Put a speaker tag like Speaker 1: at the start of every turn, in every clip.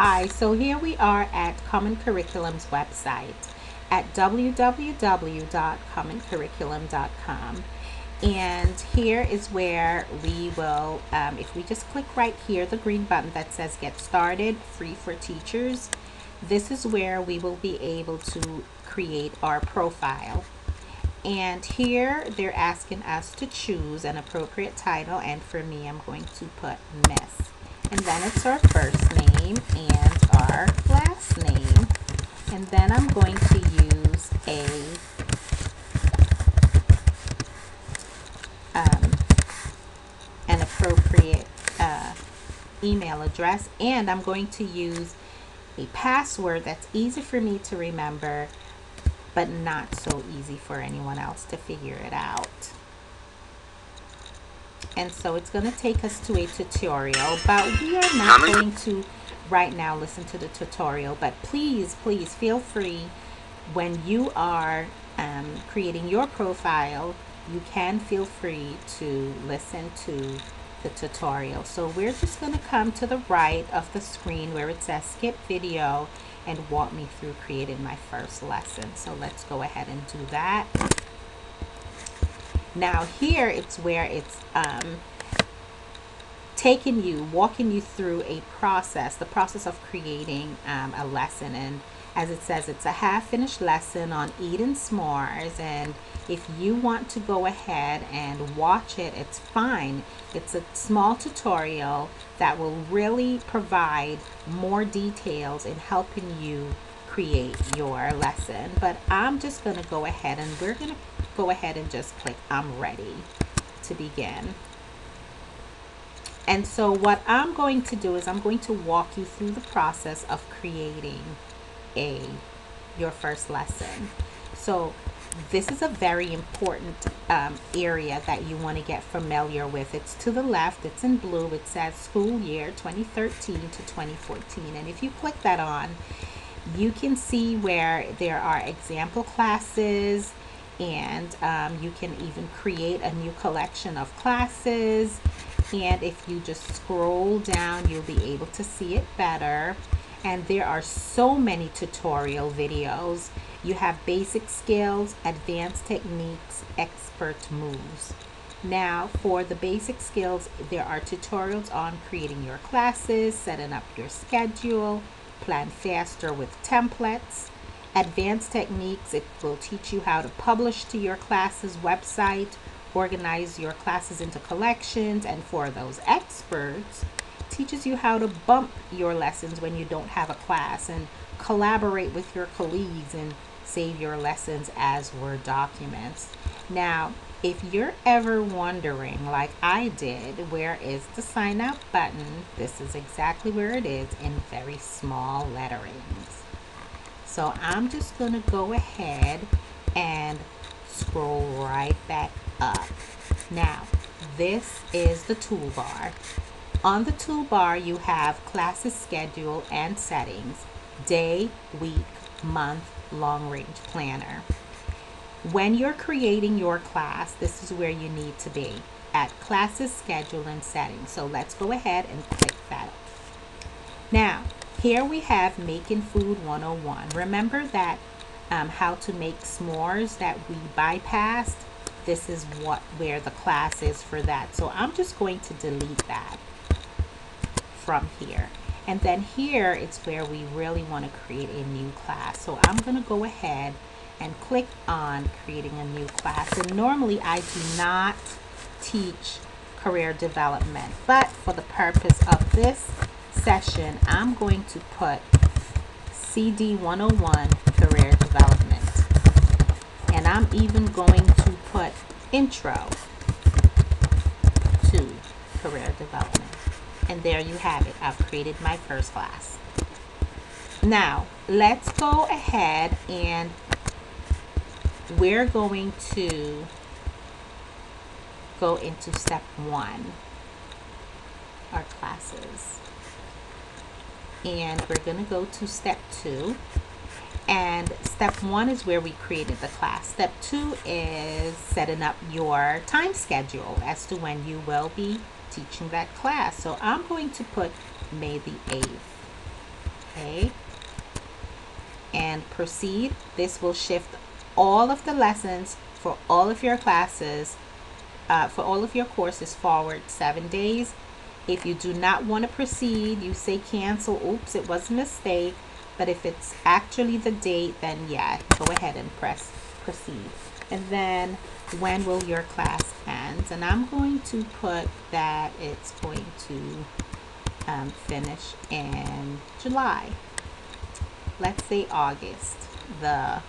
Speaker 1: Hi, so here we are at Common Curriculum's website at www.commoncurriculum.com. And here is where we will, if we just click right here, the green button that says Get Started, Free for Teachers, this is where we will be able to create our profile. And here they're asking us to choose an appropriate title, and for me, I'm going to put Miss. And then it's our first name and our last name. And then I'm going to use an appropriate email address, and I'm going to use a password that's easy for me to remember but not so easy for anyone else to figure it out. And so it's going to take us to a tutorial, but we are not going to right now listen to the tutorial. But please feel free, when you are creating your profile, you can feel free to listen to the tutorial. So we're just going to come to the right of the screen where it says skip video and walk me through creating my first lesson. So let's go ahead and do that. Now here it's where it's walking you through a process, the process of creating a lesson. And as it says, it's a half-finished lesson on eating s'mores, and if you want to go ahead and watch it, it's fine. It's a small tutorial that will really provide more details in helping you create your lesson. But I'm just going to go ahead, and we're going to go ahead and just click I'm ready to begin. And so what I'm going to do is I'm going to walk you through the process of creating your first lesson. So this is a very important area that you want to get familiar with. It's to the left, it's in blue, it says school year 2013 to 2014. And if you click that on, you can see where there are example classes, and you can even create a new collection of classes. And if you just scroll down, you'll be able to see it better. And there are so many tutorial videos. You have basic skills, advanced techniques, expert moves. Now for the basic skills, there are tutorials on creating your classes, setting up your schedule, plan faster with templates. Advanced techniques, it will teach you how to publish to your class's website, organize your classes into collections. And for those experts, teaches you how to bump your lessons when you don't have a class, and collaborate with your colleagues and save your lessons as Word documents. Now, if you're ever wondering, like I did, where is the sign up button, this is exactly where it is in very small letterings. So I'm just going to go ahead and scroll right back up. Now, this is the toolbar. On the toolbar, you have classes, schedule, and settings, day, week, month, long range planner. When you're creating your class, this is where you need to be, at classes, schedule, and settings. So let's go ahead and click that. Now, here we have Making Food 101. Remember that how to make s'mores that we bypassed? This is where the class is for that. So I'm just going to delete that from here. And then here it's where we really want to create a new class. So I'm going to go ahead and click on creating a new class. And normally I do not teach career development, but for the purpose of this session, I'm going to put CD 101 career development. And I'm even going to put intro to career development. And there you have it. I've created my first class. Now, let's go ahead, and we're going to go into step 1, our classes. And we're going to go to step 2. And step 1 is where we created the class. Step 2 is setting up your time schedule as to when you will be teaching that class. So I'm going to put May the 8th. Okay, and proceed. This will shift all of the lessons for all of your classes, for all of your courses forward 7 days. If you do not want to proceed, you say cancel. Oops, it was a mistake. But if it's actually the date, then yeah, go ahead and press proceed. And then when will your class end? And I'm going to put that it's going to finish in July. Let's say August the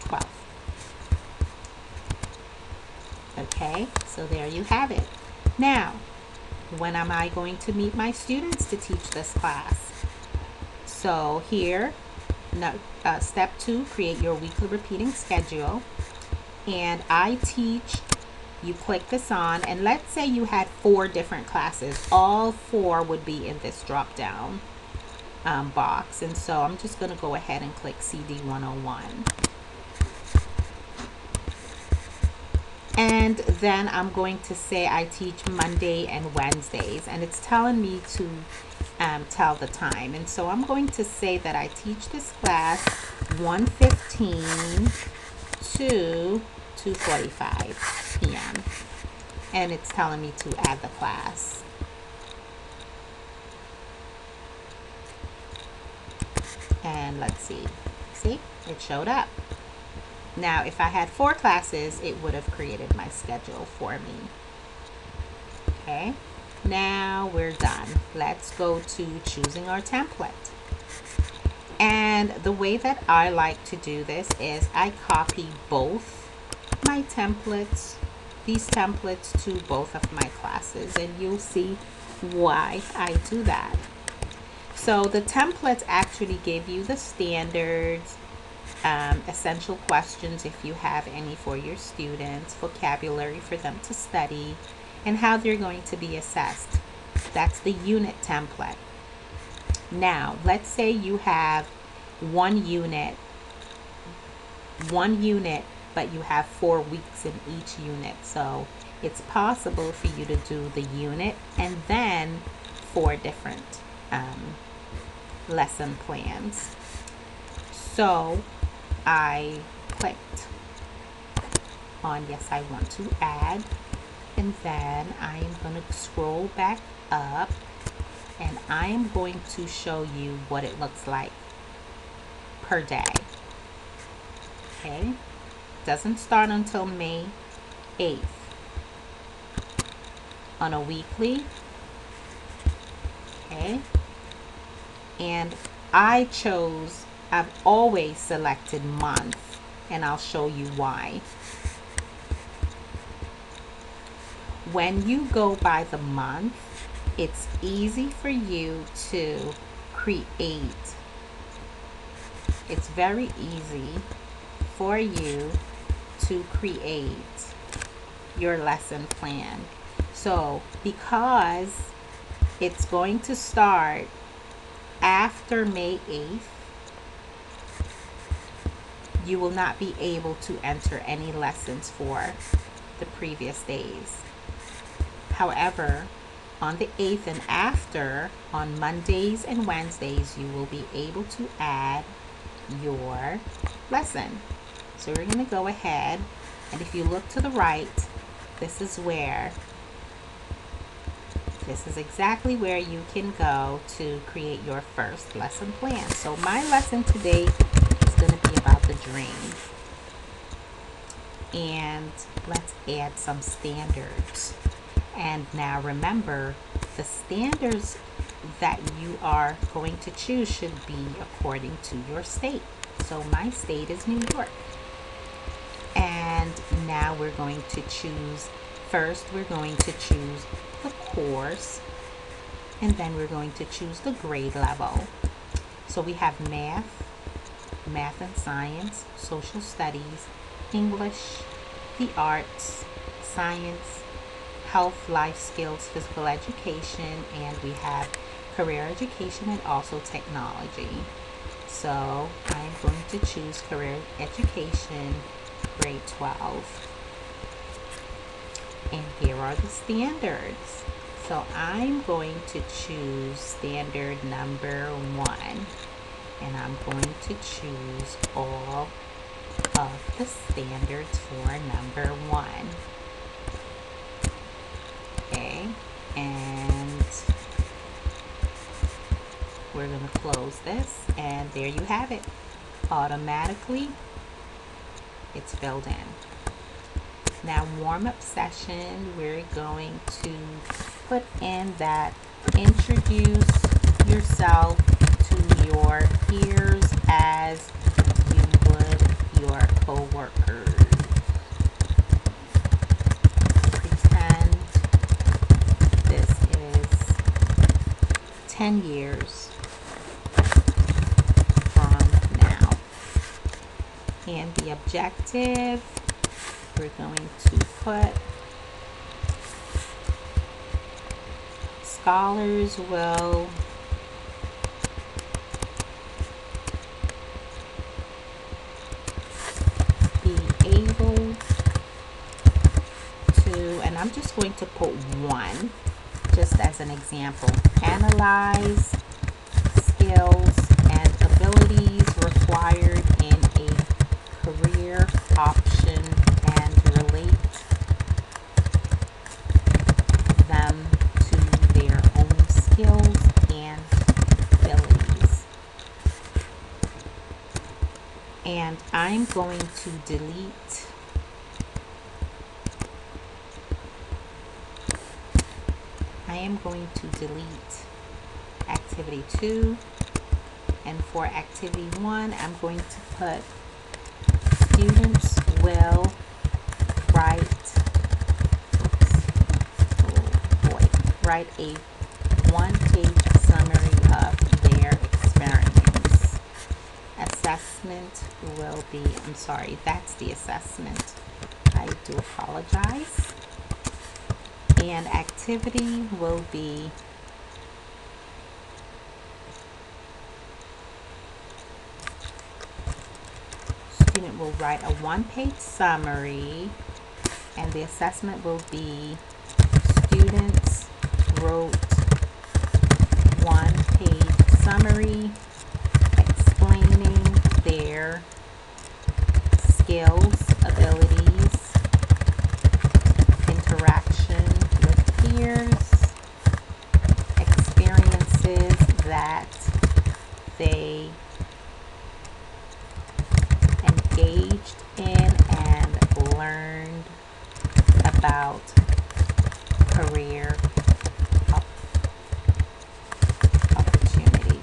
Speaker 1: 12th. Okay, so there you have it. Now, when am I going to meet my students to teach this class? So here, step 2, create your weekly repeating schedule. And I teach, you click this on, and let's say you had 4 different classes. All 4 would be in this drop down box. And so I'm just going to go ahead and click CD 101. And then I'm going to say I teach Monday and Wednesdays, and it's telling me to tell the time. And so I'm going to say that I teach this class 1:15 to 2:45 p.m. And it's telling me to add the class. And let's see. See, it showed up. Now, if I had 4 classes, it would have created my schedule for me. Okay, now we're done. Let's go to choosing our template. And the way that I like to do this is I copy both my templates, these templates, to both of my classes, and you'll see why I do that. So the templates actually give you the standards, essential questions if you have any for your students, vocabulary for them to study, and how they're going to be assessed. That's the unit template. Now, let's say you have one unit, but you have 4 weeks in each unit. So it's possible for you to do the unit and then 4 different lesson plans. So I clicked on yes, I want to add, and then I'm going to scroll back up, and I am going to show you what it looks like per day. Okay, doesn't start until May 8th. On a weekly, okay, and I've always selected month, and I'll show you why. When you go by the month, it's easy for you to create. It's very easy for you to create your lesson plan. So because it's going to start after May 8th, you will not be able to enter any lessons for the previous days. However, on the 8th and after, on Mondays and Wednesdays, you will be able to add your lesson. So we're going to go ahead, and if you look to the right, this is exactly where you can go to create your first lesson plan. So my lesson today is going to be about the dream. And let's add some standards. And now remember, the standards that you are going to choose should be according to your state. So my state is New York. And now we're going to choose, first we're going to choose the course, and then we're going to choose the grade level. So we have math and science, social studies, English, the arts, science, health, life skills, physical education, and we have career education and also technology. So I'm going to choose career education, grade 12. And here are the standards So I'm going to choose standard number 1, and I'm going to choose all of the standards for number 1. Okay, and we're going to close this, and there you have it. Automatically, it's filled in. Now, warm-up session, we're going to put in that introduce yourself to your peers as you would your co-workers. Pretend this is 10 years from now. And the objective, we're going to put scholars will be able to, and I'm just going to put 1 just as an example, analyze skills and abilities required in a career option and relate them to their own skills and abilities. And I'm going to delete activity 2, and for activity 1 I'm going to put students will write a 1-page summary of their experience. Assessment will be, I'm sorry, that's the assessment. I do apologize. And activity will be student will write a 1-page summary, and the assessment will be students wrote 1-page summary explaining their skills, abilities, interaction with peers, experiences that they engaged in and learned about career opportunities.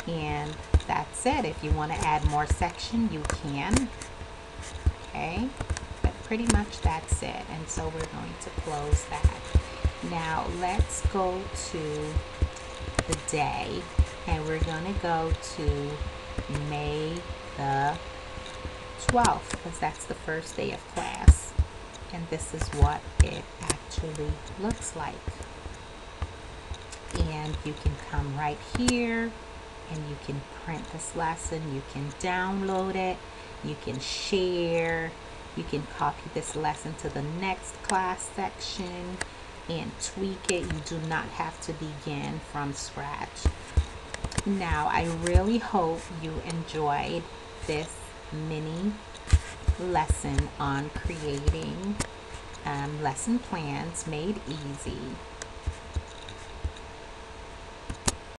Speaker 1: And that's it. If you want to add more section, you can. Okay, but pretty much that's it. And so we're going to close that. Now let's go to the day, and we're going to go to May the 12th, because that's the first day of class, and this is what it actually looks like. And you can come right here and you can print this lesson, you can download it, you can share, you can copy this lesson to the next class section and tweak it. You do not have to begin from scratch. Now, I really hope you enjoyed this mini lesson on creating lesson plans made easy.